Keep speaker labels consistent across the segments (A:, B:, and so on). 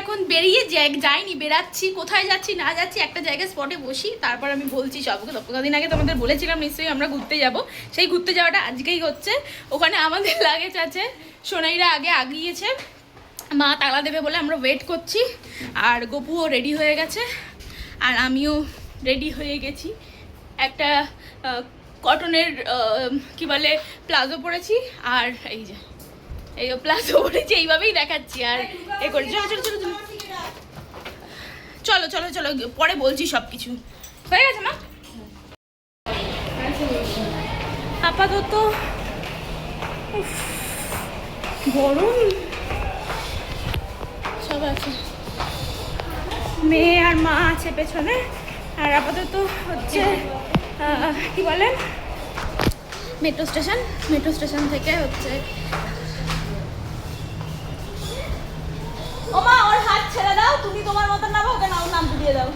A: এখন বেরিয়ে যাইনি, বেরাচ্ছি, কোথায় যাচ্ছি না যাচ্ছি একটা জায়গায় স্পটে বসি, তারপর আমি বলছি সবকে। কদিন আগে তোমাদের বলেছিলাম নিশ্চয়ই আমরা ঘুরতে যাব, সেই ঘুরতে যাওয়াটা আজকেই হচ্ছে। ওখানে আমাদের লাগেজ আছে, সোনাইরা আগে আগিয়েছে, মা তালা দেবে বলে আমরা ওয়েট করছি। আর গপুও রেডি হয়ে গেছে, আর আমিও রেডি হয়ে গেছি। একটা কটনের কি বলে প্লাজো পরেছি, আর এই যে এই প্লাজো পরেছি, এইভাবেই দেখাচ্ছি। আর এ করে চলো চলো চলো চলো চলো চলো চলো, পরে বলছি সব কিছু। হয়ে গেছে মা? আপাতত গরম সব আছে, মেয়ে আর মা আছে পেছনে। আর আপাতত হচ্ছে কি বলেন মেট্রো স্টেশন থেকে হচ্ছে। ও মা, ওর হাত ছেড়ে দাও, তুমি তোমার মতন নাও, ওকে নাও, নাম দিয়ে দাও,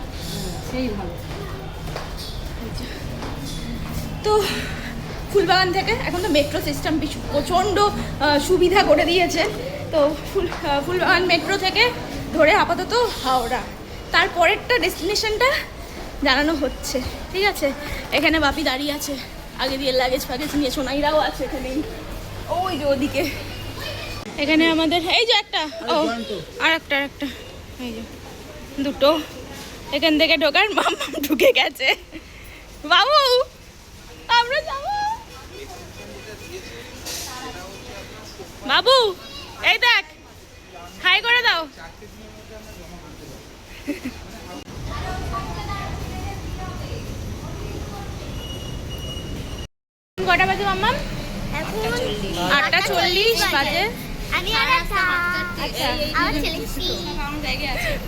A: সেই ভালো। তো ফুলবাগান থেকে এখন তো মেট্রো সিস্টেম প্রচণ্ড সুবিধা করে দিয়েছে। তো ফুলবাগান মেট্রো থেকে ধরে আপাতত হাওড়া, তারপরেরটা ডেস্টিনেশনটা জানানো হচ্ছে। ঠিক আছে, এখানে বাপি দাঁড়িয়ে আছে, আগে দিয়ে লাগেজ ফাগেজ নিয়ে, সোনাইরাও আছে এখানেই, ওই যে ওদিকে। এখানে আমাদের এই যে একটা, ও আর একটা এই যে দুটো, এখান থেকে ঢোকার, মাম্মা ঢুকে গেছে। বাবু আমরা যাবো, বাবু এই দেখ, হাই করে দাও। কটা বাজে মাম্মা? 8:40 বাজে।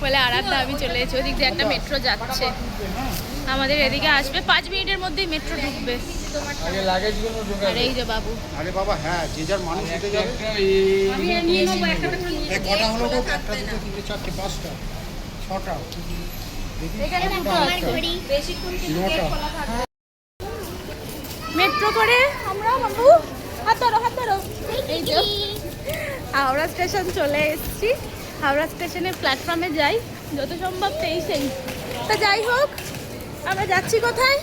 A: বলে আরাধ্যা আমি চলে এসেছি, ওদিক দিয়ে একটা মেট্রো যাচ্ছে, আমাদের এদিকে আসবে 5 মিনিটের মধ্যেই মেট্রো ঢুকবে। আর এই যে বাবু,
B: আরে বাবা হ্যাঁ, যে যার মানুষ উঠে যাবে।
A: আমি নিয়ে নেবো একটা
B: কটা হলো গো? 1 2 3 4 5টা 6টা,
A: এখানে দুটো আছে, বেশিক্ষণ কিন্তু গেট
B: 9টা।
A: খোলা থাকবে। মেট্রো করে আমরা বাবু হাত ধরো। এই যে হাওড়া স্টেশন চলে এসেছি। হাওড়া স্টেশনের প্ল্যাটফর্মে যাই যত সম্ভব 23-এই। তা যাই হোক, আমরা যাচ্ছি কোথায়?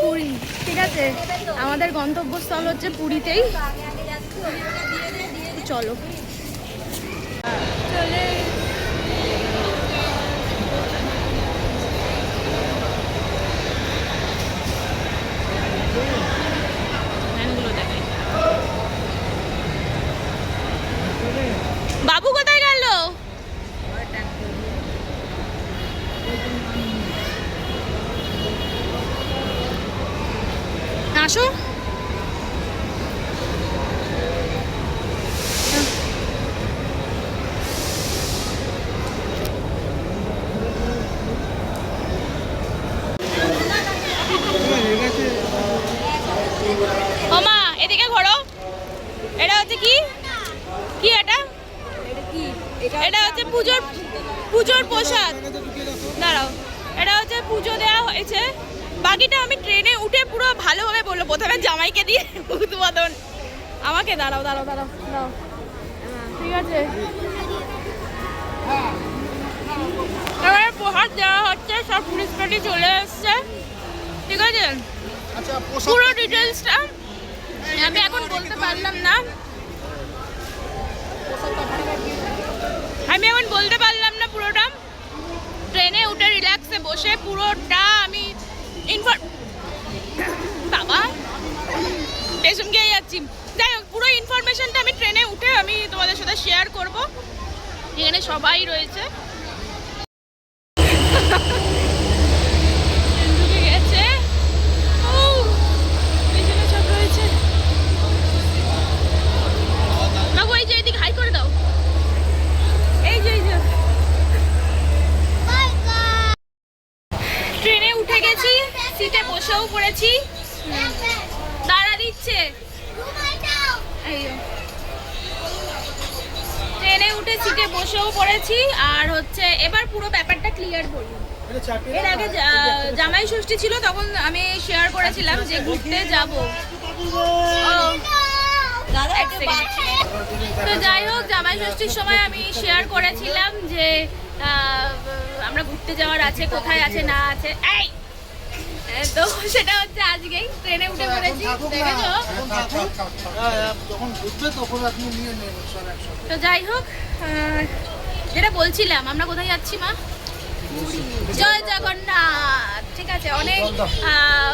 A: পুরী। ঠিক আছে, আমাদের গন্তব্যস্থল হচ্ছে পুরীতেই। চলো চলে বাবু কোথায় গেল? আসো, ও মা এদিকে ঘোরো। এটা হচ্ছে কি এটা? এটা হচ্ছে পুজোর প্রসাদ। দাঁড়াও, এটা হচ্ছে পুজো দেওয়া হয়েছে। বাকিটা আমি ট্রেনে উঠে পুরো ভালোভাবে বললো। প্রথমে জামাইকে দিয়ে উদ্বোধন, আমাকে দাঁড়াও। ঠিক আছে, এবারে প্রসাদ দেওয়া হচ্ছে, সব পুলিশ পার্টি চলে এসছে। ঠিক আছে, পুরো ডিটেলসটা আমি এখন বলতে পারলাম না, পুরোটা। ট্রেনে উঠে রিল্যাক্সে বসে পুরোটা আমি বাবা টেশন গিয়ে যাচ্ছি। যাই হোক, পুরো ইনফরমেশনটা আমি ট্রেনে উঠে আমি তোমাদের সাথে শেয়ার করব। এখানে সবাই রয়েছে, ঢুকে গেছে, পেছনে সব রয়েছে। বাবু এই যে এদিকে হাই করে দাও। এই যে ট্রেনে উঠে গেছি, সিটে বসেও পড়েছি, দাঁড়া দিচ্ছে। ট্রেনে উঠে সিটে বসেও পড়েছি। আর হচ্ছে এবার পুরো ব্যাপারটা ক্লিয়ার করি। এর আগে জামাই ষষ্ঠী ছিল, তখন আমি শেয়ার করেছিলাম যে ঘুরতে যাব। এক second। তো যাই হোক, জামাই ষষ্ঠীর সময় আমি শেয়ার করেছিলাম যে আমরা ঘুরতে যাওয়ার আছে, কোথায় আছে না আছে। এই তো সেটা হচ্ছে আজকেই ট্রেনে উঠে পড়েছি, দেখেছো?
B: যখন ঘুরবে তখন আপনি নিয়ে নেবেন সব একসাথে।
A: তো যাই হোক, যেটা বলছিলাম, আমরা কোথায় যাচ্ছি মা? জয় জগন্নাথ। ঠিক আছে, অনেক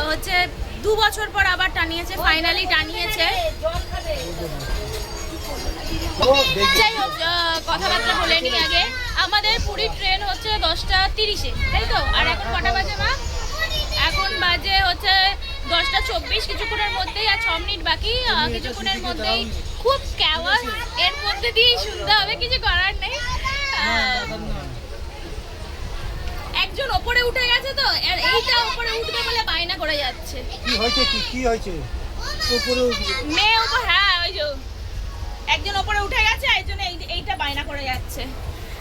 A: হচ্ছে 2 বছর পর আবার টানিয়েছে, ফাইনালি টানিয়েছে। যাই হোক, কথাবার্তা বলে নি আগে। আমাদের পুরীর ট্রেন হচ্ছে 10:30-এ, তাই তো? আর এখন কটা বাজে মা? এখন বাজে হচ্ছে 10:24, কিছুক্ষণের মধ্যেই, আর 6 মিনিট বাকি। কিছুক্ষণের মধ্যেই খুব ক্যাওয়াস, এর মধ্যে দিয়েই শুনতে হবে, কিছু করার নেই। একজন ওপরে উঠে গেছে, তো আর এইটা ওপরে উঠবে বলে বায়না করে যাচ্ছে।
B: কি হয়েছে? কি হয়েছে? উপরে
A: মেয়ে ওপর, হ্যাঁ ওই যে একজন ওপরে উঠে গেছে, একজন এইটা বায়না করে যাচ্ছে।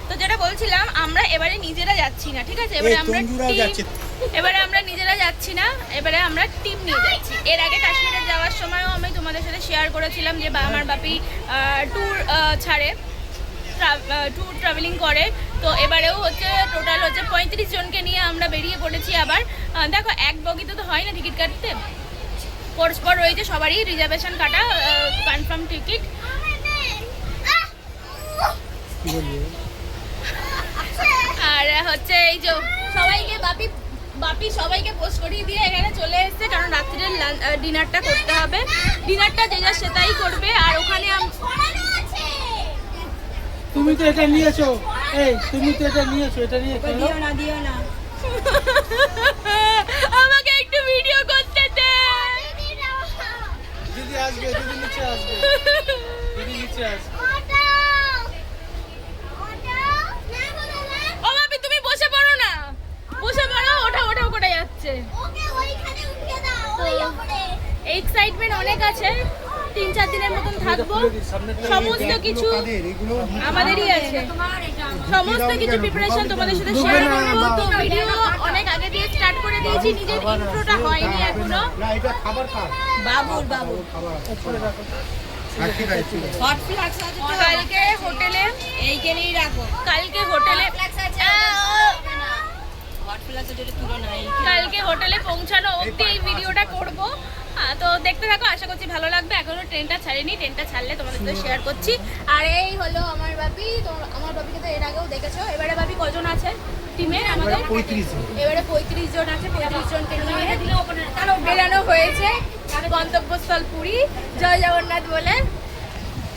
A: তো যেটা বলছিলাম, আমরা এবারে নিজেরা যাচ্ছি না, ঠিক আছে? এবারে আমরা নিজেরা যাচ্ছি না, এবারে আমরা টিম নিয়ে যাচ্ছি। এর আগে কাশ্মীরে যাওয়ার সময়ও আমি তোমাদের সাথে শেয়ার করেছিলাম যে আমার বাপি ট্যুর ছাড়ে, ট্যুর ট্রাভেলিং করে। তো এবারেও হচ্ছে টোটাল হচ্ছে 35 জনকে নিয়ে আমরা বেরিয়ে পড়েছি। আবার দেখো, এক বগিতে তো হয় না টিকিট কাটতে, পরস্পর রয়েছে সবারই রিজার্ভেশন কাটা, কনফার্ম টিকিট। আর হচ্ছে এই যে সবাইকে বাপি সবাইকে পোস্ট করিয়ে দিয়ে এখানে চলে এসেছে, কারণ রাত্রির ডিনারটা করতে হবে। ডিনারটা যে যা সেটাই করবে। আর ওখানে
B: তুমি তো এটা নিয়েছো, তুমি তো এটা নিয়েছো, এটা নিয়ে
A: দিও না আমাকে একটু ভিডিও করতে দে।
B: দিদি আসবে, দিদি নিচে আসবে, দিদি নিচে আসবে।
A: ও বাপি, তুমি বসে পড়ো না, বসে পড়ো। ওটা করে যাচ্ছে। এক্সাইটমেন্ট অনেক আছে, 3-4 দিনের মতন থাকবো। সমস্ত কিছু আমাদেরই আছে, সমস্ত কিছু প্রিপারেশন তোমাদের সাথে শেয়ার করবো। তো ভিডিও অনেক আগে দিয়ে স্টার্ট করে দিয়েছি, নিজের ইন্ট্রোটা হয়নি এখনো। বাবুর কালকে হোটেলে এইখানেই রাখো, কালকে হোটেলে পৌঁছানো অবধি এই ভিডিওটা করবো। তো দেখতে থাকো, আশা করছি ভালো লাগবে। এখনো ট্রেনটা ছাড়েনি, ট্রেনটা ছাড়লে তোমাদের সাথে শেয়ার করছি। আর এই হলো আমার বাপি। তো আমার বাপিকে তো এর আগেও দেখেছো। এবারে বাপি কজন আছে টিমে আমাদের? 35। এবারে 35 জন আছে, 35 জনকে নিয়ে বেরানো হয়েছে গন্তব্যস্থল পুরী। জয় জগন্নাথ বলে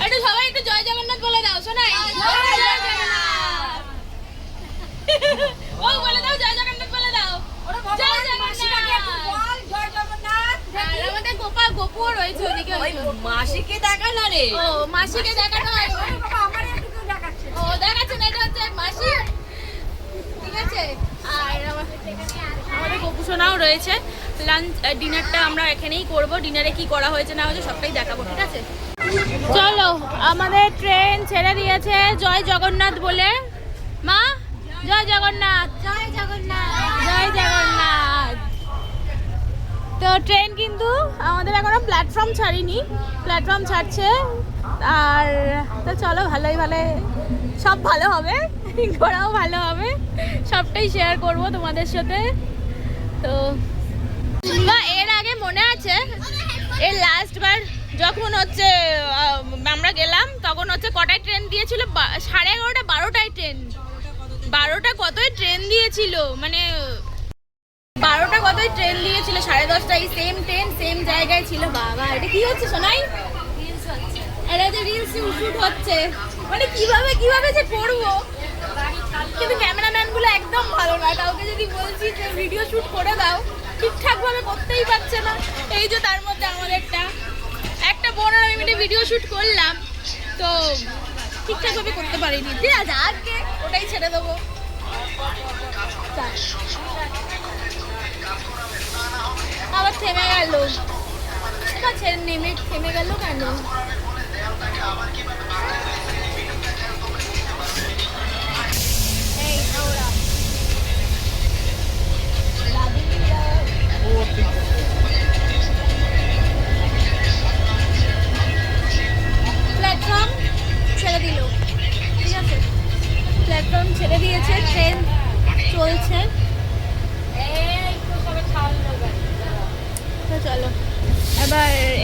A: একটু সবাই একটু জয় জগন্নাথ বলে দাও। শোনাই জয় জগন্নাথ। ও বলে দাও, জয় জগন্নাথ বলে দাও। জয় জগন্নাথ। আমাদের গোপুও রয়েছে ওদিকে। মাসিকে দেখানো রে। ও মাসিকে দেখানো হয়। ও দেখাচ্ছে না, এটা হচ্ছে মাসি, ঠিক আছে? আর আমাদের গোপু সোনাও রয়েছে। লাঞ্চ ডিনারটা আমরা এখানেই করব। ডিনারে কি করা হয়েছে না হয়েছে সবটাই দেখাবো, ঠিক আছে? চলো, আমাদের ট্রেন ছেড়ে দিয়েছে জয় জগন্নাথ বলে। মা, জয় জগন্নাথ। জয় জগন্নাথ। জয় জগন্নাথ। তো ট্রেন কিন্তু আমাদের এখনো প্ল্যাটফর্ম ছাড়িনি, প্ল্যাটফর্ম ছাড়ছে। আর তো চলো, ভালোই সব ভালো হবে, ঘোরাও ভালো হবে, সবটাই শেয়ার করব তোমাদের সাথে। তো বা এর আগে মনে আছে, এর লাস্টবার যখন হচ্ছে আমরা গেলাম, তখন হচ্ছে কটায় ট্রেন দিয়েছিল? 11:30, 12টায় ট্রেন, 12টা কতই ট্রেন দিয়েছিল, মানে 12টা কতই ট্রেন দিয়েছিল, 10:30টায় সেম ট্রেন সেম জায়গায় ছিল। বাবা, এটা কি হচ্ছে শোনাই? এটা যে রিলস শুট হচ্ছে, মানে কিভাবে যে করবো। কিন্তু ক্যামেরাম্যান গুলো একদম ভালো না, কাউকে যদি বলছি যে ভিডিও শুট করে দাও, ঠিকঠাক ভাবে করতেই পারছে না। এই যে তার মধ্যে আমাদেরটা একটা 15 মিনিটে ভিডিও শুট করলাম, তো ঠিকঠাক ভাবে করতে পারিনি। ঠিক আছে, আজকে ওটাই ছেড়ে দেবো। আবার থেমে গেল, ঠিক আছে, থেমে গেল কেন?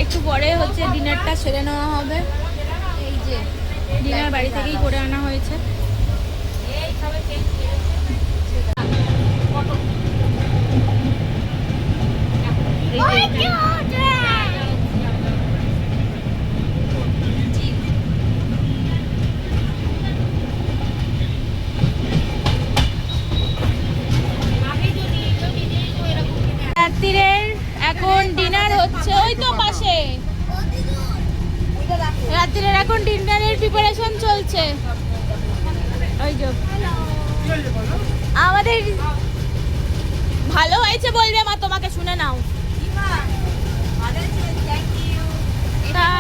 A: একটু পরে হচ্ছে ডিনারটা সেরে নেওয়া হবে। এই যে ডিনার বাড়ি থেকেই করে আনা হয়েছে। রাত্রিরের এখন ডিনার হচ্ছে ওই তো পাশে। রাত্রিরের এখন ডিনারের প্রিপারেশন চলছে। ওই যে আমাদের ভালো হয়েছে বলবে মা, তোমাকে শুনে নাও।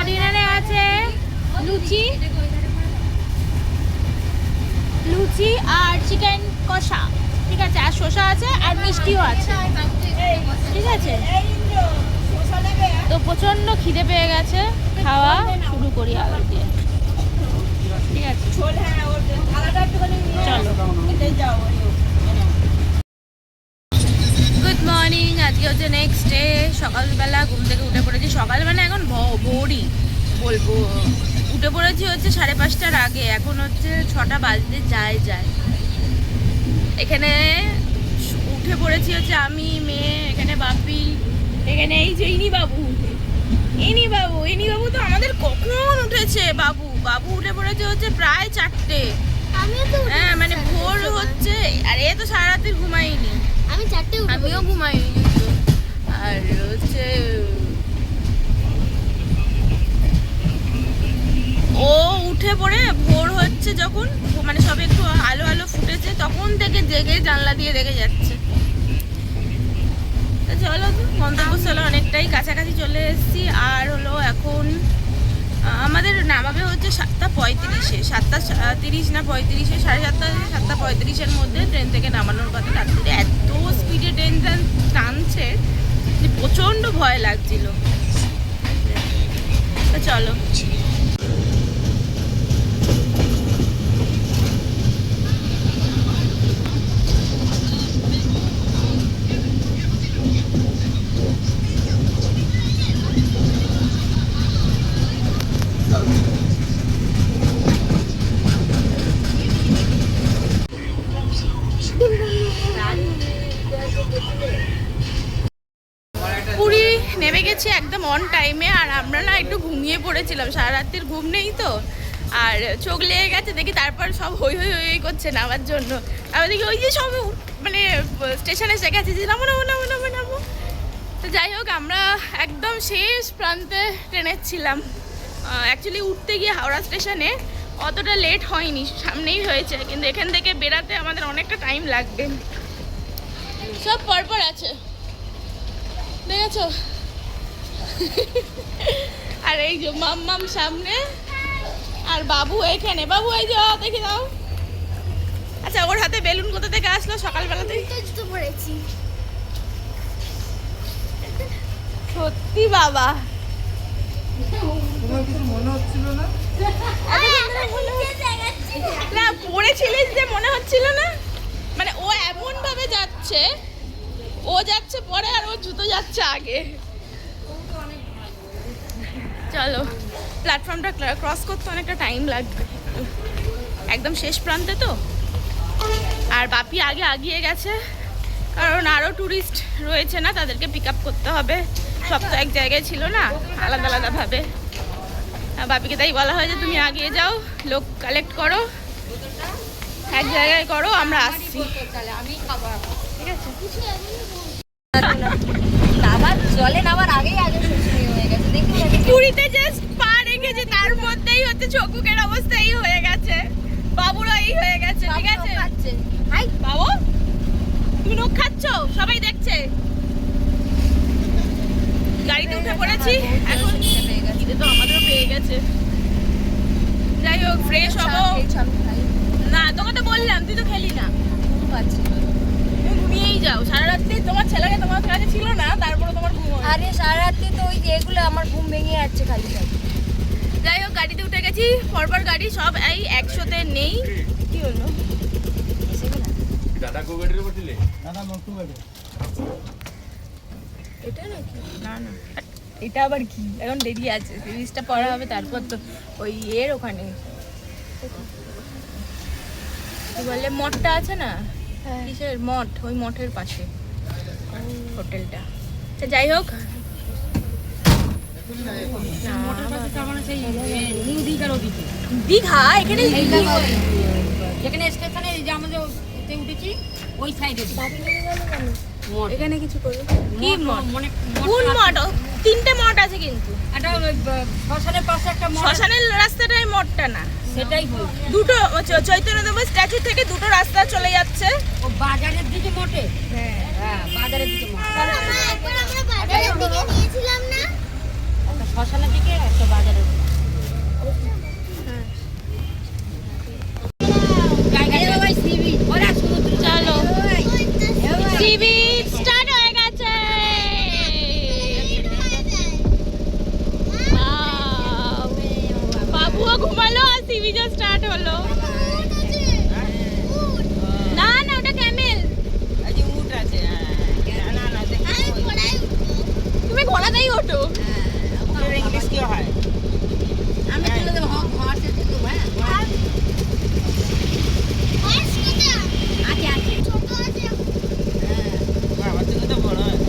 A: ডিনারে আছে লুচি আর চিকেন কষা, ঠিক আছে, আর শসা আছে আর মিষ্টিও আছে, ঠিক আছে। তো প্রচন্ড খিদে পেয়ে গেছে, খাওয়া শুরু করি আবার দিয়ে, ঠিক আছে। চলো, গুড মর্নিং। আজকে হচ্ছে নেক্সট ডে। সকালবেলা ঘুম থেকে উঠে পড়েছি। সকালবেলা এখন ভোরই বলবো, উঠে পড়েছি হচ্ছে 5:30টার আগে। এখন হচ্ছে 6টা বাজতে যায়। এখানে উঠে পড়েছি হচ্ছে আমি, মেয়ে, এখানে বাপি, এখানে এই যে ইনি বাবু তো আমাদের কখন উঠেছে। বাবু উঠে পড়েছে হচ্ছে প্রায় 4টে। হ্যাঁ মানে ভোর হচ্ছে, আর এ তো সারা রাত্রি ঘুমাইনি। আমিও ঘুমাইনি। আর হচ্ছে ও উঠে পড়ে ভোর হচ্ছে যখন, মানে সব একটু আলো ফুটেছে, তখন থেকে জেগে জানলা দিয়ে দেখে যাচ্ছে। চলো, গন্তব্যস্থলে অনেকটাই কাছাকাছি চলে এসেছি। আর হলো এখন আমাদের নামাবে হচ্ছে 7:35-এ, 7:30 না 35-এ, 7:30, 7:35-এর মধ্যে ট্রেন থেকে নামানোর কথা। রাত্রিরে এত স্পিডে ট্রেন টানছে যে প্রচণ্ড ভয় লাগছিল। তো চলো, পুরী নেমে গেছি একদম অন টাইমে। আর আমরা না একটু ঘুমিয়ে পড়েছিলাম, সারা রাত্রির ঘুম নেই তো, আর চোখ লেগে গেছে দেখি। তারপর সব হই করছে নামার জন্য। আবার দেখি ওই যে সব মানে স্টেশনে এসে গেছে যে নামো। তো যাই হোক, আমরা একদম শেষ প্রান্তে ট্রেনের ছিলাম। অ্যাকচুয়ালি উঠতে গিয়ে হাওড়া স্টেশনে অতটা লেট হয়নি, সামনেই হয়েছে, কিন্তু এখান থেকে বেরাতে আমাদের অনেকটা টাইম লাগবে। সব পরপর আছে, দেখেছো? আর এই যে মাম্মাম সামনে, আর বাবু এইখানে। বাবু এই যে দেখে দাও। আচ্ছা, ওর হাতে বেলুন কোথা থেকে আসলো সকালবেলাতেই? সত্যি বাবা,
B: তোমার কিছু মনে হচ্ছিল না?
A: না পড়েছিলিস যে মনে হচ্ছিল না? মানে ও এমন ভাবে যাচ্ছে, ও যাচ্ছে পরে আর ও জুতো যাচ্ছে আগে। চলো, প্ল্যাটফর্মটা ক্রস করতে অনেকটা টাইম লাগবে, একদম শেষ প্রান্তে তো। আর বাপি আগে আগিয়ে গেছে, কারণ আরও ট্যুরিস্ট রয়েছে না, তাদেরকে পিক আপ করতে হবে। সব তো এক জায়গায় ছিল না, আলাদাভাবে। বাপিকে তাই বলা হয় যে তুমি আগিয়ে যাও, লোক কালেক্ট করো, এক জায়গায় করো, আমরা আসছি, ঠিক আছে? পুরীতে জাস্ট পা রেখেছে, তার মধ্যেই হচ্ছে চকুকের অবস্থা এই হয়ে গেছে, বাবুরও এই হয়ে গেছে, ঠিক আছে? হাই বাবু, তুমি নখ খাচ্ছ, সবাই দেখছে। গাড়িতে উঠে পড়েছি এখন, খিদে তো আমাদেরও পেয়ে গেছে। যাই হোক, ফ্রেশ হবো। না, তোকে তো বললাম, তুই তো খেলি না, ঘুমিয়েই যাও সারা রাত্রি। তোমার ছেলেকে তোমার কাছে ছিল না, তারপরে তোমার ঘুম।
C: আরে সারা রাত্রি তো ওই যেগুলো আমার ঘুম ভেঙে যাচ্ছে খালি।
A: যাই হোক, গাড়িতে উঠে গেছি, পরপর গাড়ি সব এই 100-তে নেই। কি হলো?
D: দাদা কো গাড়িতে বসিলে?
B: দাদা নতুন গাড়ি।
C: এটা নাকি?
A: না, এটা আবার কি? এখন দেরি আছে, সিরিজটা পড়া হবে তারপর তো ওই এর ওখানে কি বলে মঠটা আছে না, কিসের মঠ, ওই মঠের পাশে হোটেলটা। তো যাই হোক, দীঘা এখানে
C: যেখানে স্টেশনে যে আমাদের উঠেছি ওই সাইডে
A: এখানে কিছু করবো কি মঠ? কোন মঠ? তিনটে মঠ আছে কিন্তু
C: একটা শ্মশানের পাশে একটা
A: শ্মশানের রাস্তাটাই মঠটা না,
C: সেটাই বলছি।
A: দুটো চৈতন্যদেব স্ট্যাচু থেকে দুটো রাস্তা চলে যাচ্ছে।
C: ও বাজারের দিকে মোটে,
A: হ্যাঁ
C: হ্যাঁ বাজারের দিকে মোটে,
D: একবার আমরা বাজারের দিকে নিয়েছিলাম না?
C: একটা শ্মশানের দিকে একটা বাজারের দিকে। ওরা সমুদ্র
A: চলো
D: ওই তো
A: সি বিচ স্টার্ট হয়ে গেছে। Wow! বাবুও ঘুমালো আর সি বিচও স্টার্ট হলো। না না ওটা ক্যামেল।
D: আমি ঘোড়ায় উঠবো।
A: তুমি ঘোড়াতেই ওঠো।
B: ইংলিশ কি হয়?
C: আমি তুলে দেবো ঘর থেকে দেবো। হ্যাঁ
D: horse কোথায়?
C: আছে আছে।
D: ছোট আছে।
B: আমার থেকে তো বড় হয়।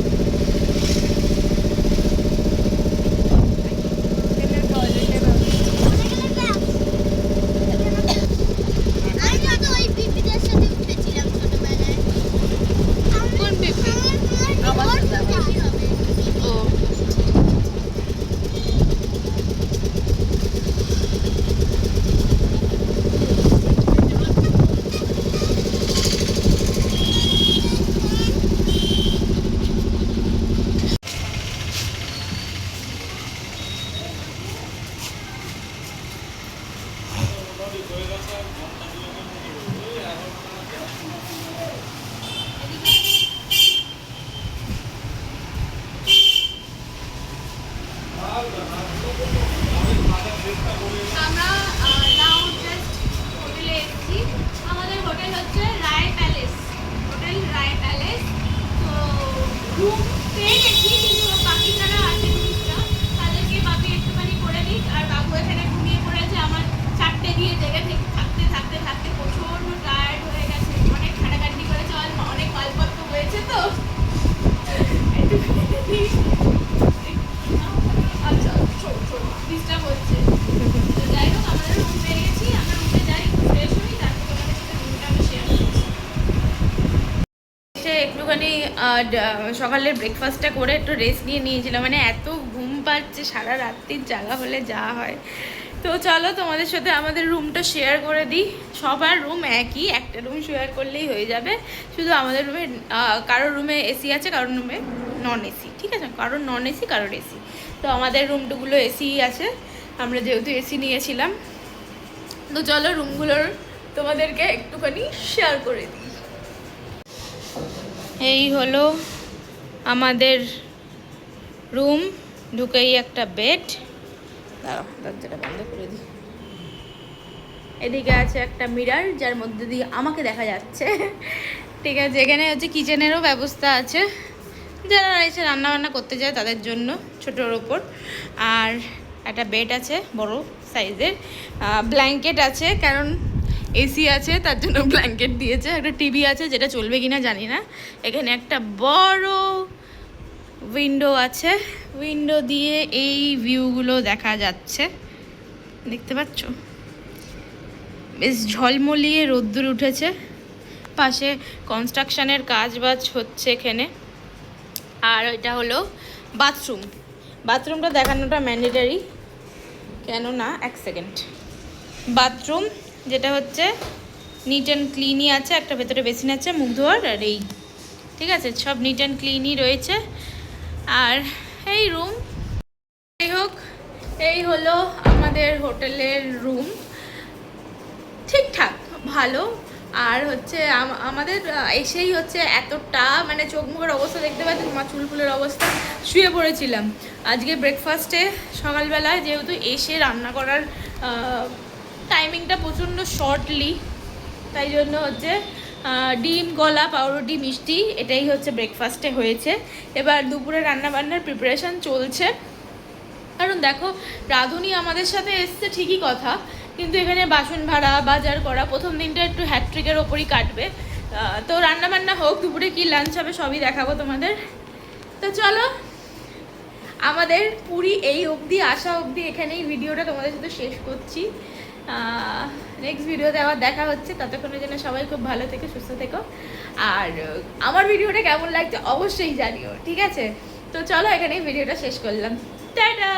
D: আমি তো ওই পিপিদের সাথে উঠেছিলাম ছোটবেলায়।
A: কোন পিপি?
D: আমার হবে।
A: ও আমরা নাও জাস্ট হোটেলে এসেছি। আমাদের হোটেল হচ্ছে রায় প্যালেস, হোটেল রায় প্যালেস। তো রুম পেয়ে গেছি, কিন্তু বাকি যারা আছে টুরিস্টরা তাদেরকে বাপি একটুখানি করে দিক। আর বাবু এখানে ঘুমিয়ে পড়েছে। আমার 4টে দিয়ে জেগে থেকে থাকতে থাকতে থাকতে প্রচণ্ড টায়ার্ড হয়ে গেছে, অনেক খাটাখাটি করেছে, অনেক মালপত্র হয়েছে তো একটুখানি আচ্ছা ডিস্টার্ব হচ্ছে। তো যাই হোক, আমরা রুম পেয়ে গেছি, আমরা রুমে যাই, ফ্রেশ হই, তারপর তোমাদের সাথে রুমটা আমি শেয়ার করছি। সে একটুখানি সকালের ব্রেকফাস্টটা করে একটু রেস্ট নিয়েছিলাম, মানে এত ঘুম পাচ্ছে সারা রাত্রির জাগা হলে যা হয়। তো চলো তোমাদের সাথে আমাদের রুমটা শেয়ার করে দিই। সবার রুম একই, একটা রুম শেয়ার করলেই হয়ে যাবে। শুধু আমাদের রুমে কারোর রুমে এসি আছে, কারোর রুমে নন এসি, ঠিক আছে? কারোর নন এসি, কারোর এসি। তো আমাদের রুমটুগুলো এসি আছে, আমরা যেহেতু এসি নিয়েছিলাম। তো চলো রুমগুলোর তোমাদেরকে একটুখানি শেয়ার করে দিই। এই হলো আমাদের রুম, ঢুকেই একটা বেড। দাঁড়াও দরজাটা বন্ধ করে দিই। এদিকে আছে একটা মিরর, যার মধ্যে দিয়ে আমাকে দেখা যাচ্ছে, ঠিক আছে? এখানে হচ্ছে কিচেনেরও ব্যবস্থা আছে, যারা এসে রান্নাবান্না করতে যায় তাদের জন্য, ছোটোর ওপর। আর একটা বেড আছে বড় সাইজের, ব্ল্যাঙ্কেট আছে, কারণ এসি আছে তার জন্য ব্ল্যাঙ্কেট দিয়েছে। একটা টিভি আছে, যেটা চলবে কিনা জানি না। এখানে একটা বড় উইন্ডো আছে, উইন্ডো দিয়ে এই ভিউগুলো দেখা যাচ্ছে, দেখতে পাচ্ছ? বেশ ঝলমলিয়ে রোদ্দুর উঠেছে, পাশে কনস্ট্রাকশনের কাজ বাজ হচ্ছে এখানে। আর এটা হলো বাথরুম। বাথরুমটা দেখানোটা ম্যান্ডেটারি, কেন না? এক সেকেন্ড। বাথরুম যেটা হচ্ছে নিট অ্যান্ড ক্লিনই আছে, একটা ভেতরে বেসিন আছে, মুখ ধোয়ার, আর এই, ঠিক আছে? সব নিট অ্যান্ড ক্লিনই রয়েছে। আর এই রুম, যাই হোক, এই হলো আমাদের হোটেলের রুম, ঠিকঠাক ভালো। আর হচ্ছে আমাদের এসেই হচ্ছে এতটা, মানে চোখ মুখের অবস্থা দেখতে পাচ্ছি, আমার চুল ফুলের অবস্থা। শুয়ে পড়েছিলাম আজকে ব্রেকফাস্টে সকালবেলায়, যেহেতু এসে রান্না করার টাইমিংটা প্রচণ্ড শর্টলি, তাই জন্য হচ্ছে ডিম, কলা, পাউরুটি, মিষ্টি, এটাই হচ্ছে ব্রেকফাস্টে হয়েছে। এবার দুপুরে রান্নাবান্নার প্রিপারেশান চলছে। দেখো রাঁধুনি আমাদের সাথে এসছে ঠিকই কথা, কিন্তু এখানে বাসন ভাড়া বাজার করা প্রথম দিনটা একটু হ্যাট্রিকের ওপরই কাটবে। তো রান্না বান্না হোক, দুপুরে কি লাঞ্চ হবে সবই দেখাবো তোমাদের। তো চলো, আমাদের পুরী এই অবধি আসা অবধি এখানেই ভিডিওটা তোমাদের সাথে শেষ করছি। নেক্সট ভিডিওতে আবার দেখা হচ্ছে, ততক্ষণের জন্য সবাই খুব ভালো থেকো, সুস্থ থেকো। আর আমার ভিডিওটা কেমন লাগছে অবশ্যই জানিও, ঠিক আছে? তো চলো এখানেই ভিডিওটা শেষ করলাম, টাটা।